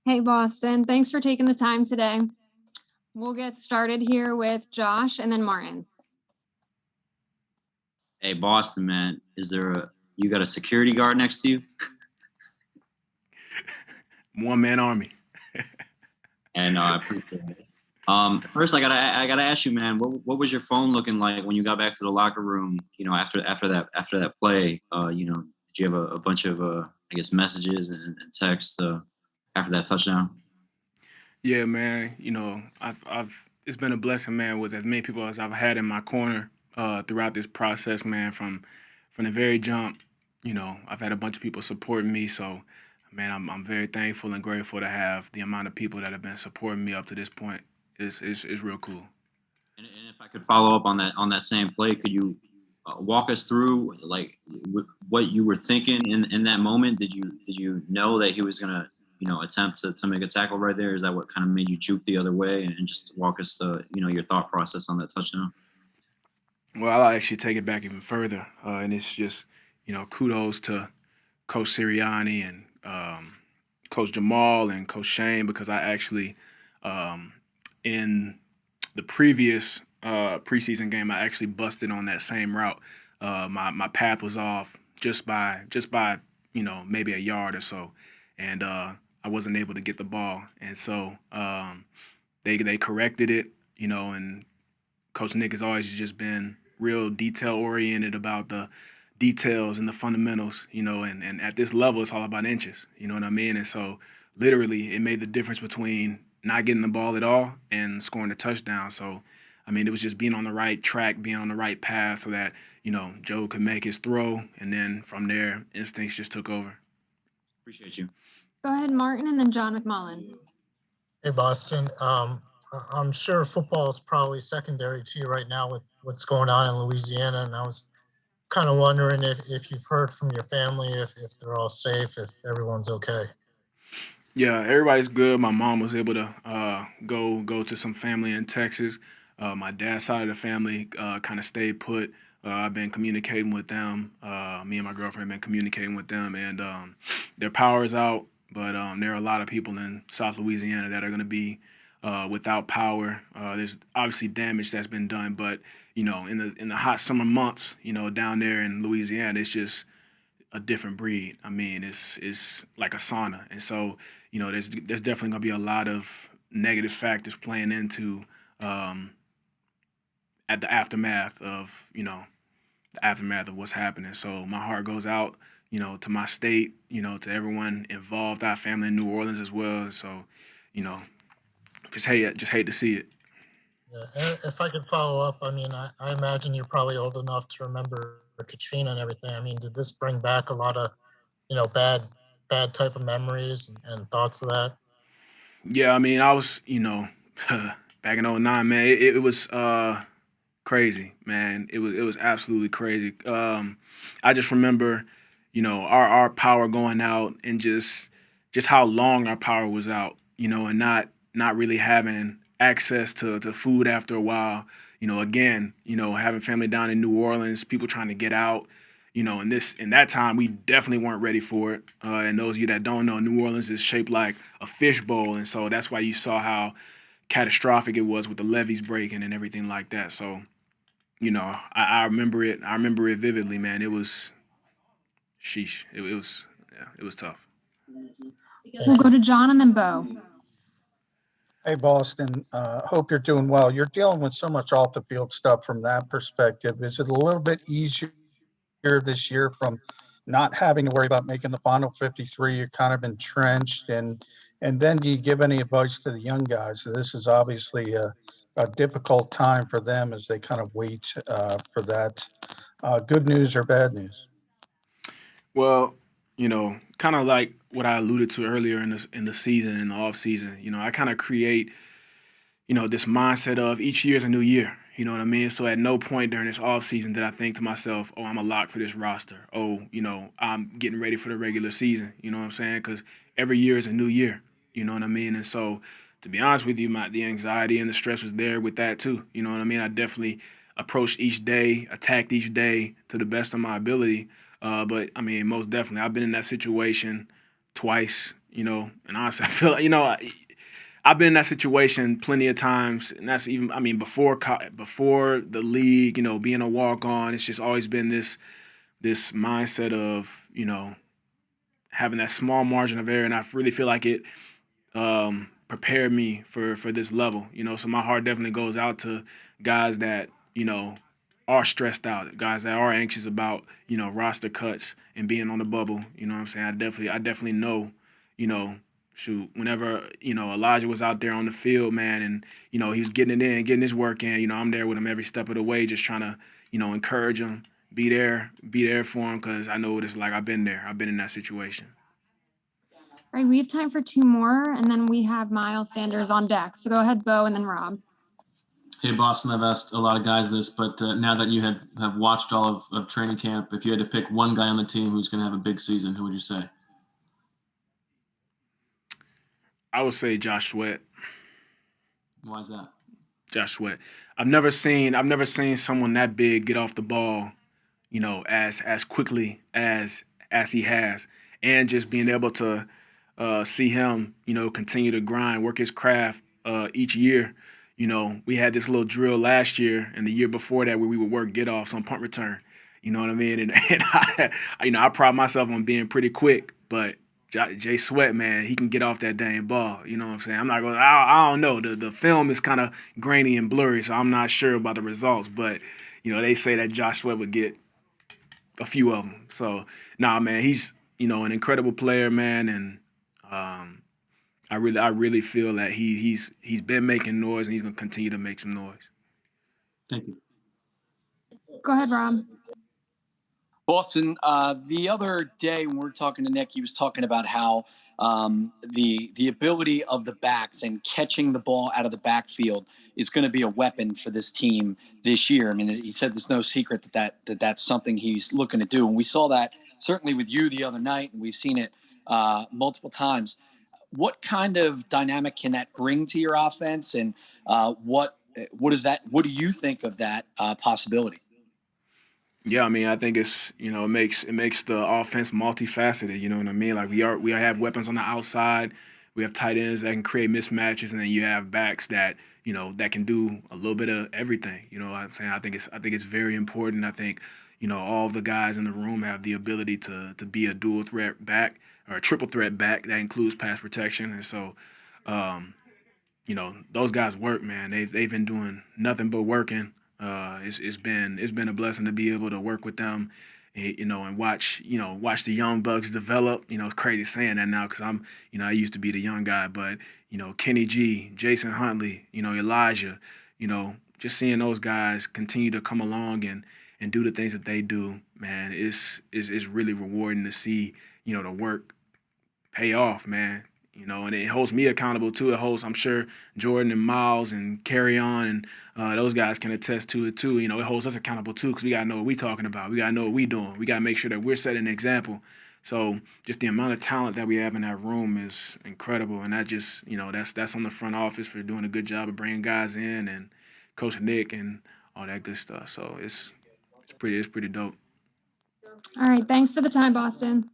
Hey, Boston. Thanks for taking the time today. We'll get started here with Josh and then Martin. Hey, Boston, man, you got a security guard next to you? One-man army. And I appreciate it. First, I gotta ask you, man, what was your phone looking like when you got back to the locker room? After that play, did you have a bunch of I guess messages and texts after that touchdown? Yeah, man. I've it's been a blessing, man, with as many people as I've had in my corner throughout this process, man. From the very jump, I've had a bunch of people supporting me. So, man, I'm very thankful and grateful to have the amount of people that have been supporting me up to this point. Is real cool. And if I could follow up on that same play, could you walk us through what you were thinking in that moment? Did you know that he was gonna attempt to make a tackle right there? Is that what kind of made you juke the other way? And just walk us your thought process on that touchdown? Well, I'll actually take it back even further, and it's just kudos to Coach Sirianni and Coach Jamal and Coach Shane, because I actually in the previous preseason game I actually busted on that same route. My path was off just by maybe a yard or so, and I wasn't able to get the ball, and so they corrected it, and Coach Nick has always just been real detail oriented about the details and the fundamentals, and at this level it's all about inches, you know what I mean? And so literally it made the difference between not getting the ball at all and scoring a touchdown. So I mean, it was just being on the right track, being on the right path so that, Joe could make his throw, and then from there instincts just took over. Appreciate you. Go ahead, Martin, and then John McMullen. Hey, Boston. I'm sure football is probably secondary to you right now with what's going on in Louisiana, and I was kind of wondering if you've heard from your family, if they're all safe, if everyone's okay. Yeah, everybody's good. My mom was able to go to some family in Texas. My dad's side of the family kind of stayed put. I've been communicating with them. Me and my girlfriend have been communicating with them, and their power is out. But there are a lot of people in South Louisiana that are going to be without power. There's obviously damage that's been done, but in the hot summer months, down there in Louisiana, it's just a different breed. I mean, it's like a sauna, and so there's definitely going to be a lot of negative factors playing into at the aftermath of what's happening. So my heart goes out, to my state, to everyone involved, our family in New Orleans as well. So, just hate to see it. Yeah, and if I could follow up, I mean, I imagine you're probably old enough to remember Katrina and everything. I mean, did this bring back a lot of, bad type of memories and thoughts of that? Yeah, I mean, I was, back in '09, man, it was crazy, man. It was absolutely crazy. I just remember, our power going out, and just how long our power was out, and not really having access to food after a while. Again, having family down in New Orleans, people trying to get out. In that time, we definitely weren't ready for it. And those of you that don't know, New Orleans is shaped like a fishbowl, and so that's why you saw how catastrophic it was with the levees breaking and everything like that. So, I remember it. I remember it vividly, man. It was, sheesh. It was tough. We'll go to John and then Bo. Hey, Boston. Hope you're doing well. You're dealing with so much off the field stuff from that perspective. Is it a little bit easier this year from not having to worry about making the final 53? You're kind of entrenched, and then do you give any advice to the young guys? So this is obviously a difficult time for them as they kind of wait for that. Good news or bad news? Well, kind of like what I alluded to earlier in the season, in the off season. I kind of create, this mindset of each year is a new year. You know what I mean? So at no point during this off season did I think to myself, "Oh, I'm a lock for this roster." Oh, I'm getting ready for the regular season. You know what I'm saying? Because every year is a new year. You know what I mean? And so, to be honest with you, the anxiety and the stress was there with that too. You know what I mean? I definitely approached each day, attacked each day to the best of my ability. But I mean, most definitely, I've been in that situation twice, And honestly, I feel like, I've been in that situation plenty of times, and that's even, I mean, before the league, being a walk on, it's just always been this mindset of, having that small margin of error, and I really feel like it prepared me for this level. So my heart definitely goes out to guys that are stressed out, guys that are anxious about roster cuts and being on the bubble. You know what I'm saying? I definitely know, shoot, whenever Elijah was out there on the field, man, and he was getting it in, getting his work in. I'm there with him every step of the way, just trying to encourage him, be there for him, because I know what it's like. I've been there. I've been in that situation. All right, we have time for 2 more, and then we have Miles Sanders on deck. So go ahead, Bo, and then Rob. Hey, Boston, I've asked a lot of guys this, but now that you have watched all of training camp, if you had to pick one guy on the team who's going to have a big season, who would you say? I would say Josh Sweat. Why is that? Josh Sweat. I've never seen someone that big get off the ball, as quickly as he has, and just being able to see him, continue to grind, work his craft each year. We had this little drill last year and the year before that where we would work get-offs on punt return. You know what I mean? And I pride myself on being pretty quick, but Jay Sweat, man, he can get off that dang ball. You know what I'm saying? I'm not going. I don't know. The film is kind of grainy and blurry, so I'm not sure about the results. But they say that Josh Sweat would get a few of them. So nah, man, he's an incredible player, man, and I really feel that he's been making noise and he's gonna continue to make some noise. Thank you. Go ahead, Rob. Boston, the other day when we were talking to Nick, he was talking about how the ability of the backs and catching the ball out of the backfield is going to be a weapon for this team this year. I mean, he said there's no secret that's something he's looking to do. And we saw that certainly with you the other night, and we've seen it multiple times. What kind of dynamic can that bring to your offense, and what do you think of that possibility? Yeah, I mean, I think it's it makes the offense multifaceted. You know what I mean? Like we have weapons on the outside, we have tight ends that can create mismatches, and then you have backs that that can do a little bit of everything. You know what I'm saying? I think it's very important. I think all of the guys in the room have the ability to be a dual threat back or a triple threat back that includes pass protection, and so those guys work, man. They've been doing nothing but working. It's been a blessing to be able to work with them, and watch the young bucks develop. It's crazy saying that now because I used to be the young guy, but Kenny G, Jason Huntley, Elijah, just seeing those guys continue to come along and do the things that they do, man, is really rewarding to see the work pay off, man. And it holds me accountable too. It holds, I'm sure, Jordan and Miles and Carry On and those guys can attest to it too. It holds us accountable too because we gotta know what we're talking about. We gotta know what we're doing. We gotta make sure that we're setting an example. So just the amount of talent that we have in that room is incredible, and that just that's on the front office for doing a good job of bringing guys in and Coach Nick and all that good stuff. So it's pretty dope. All right, thanks for the time, Boston.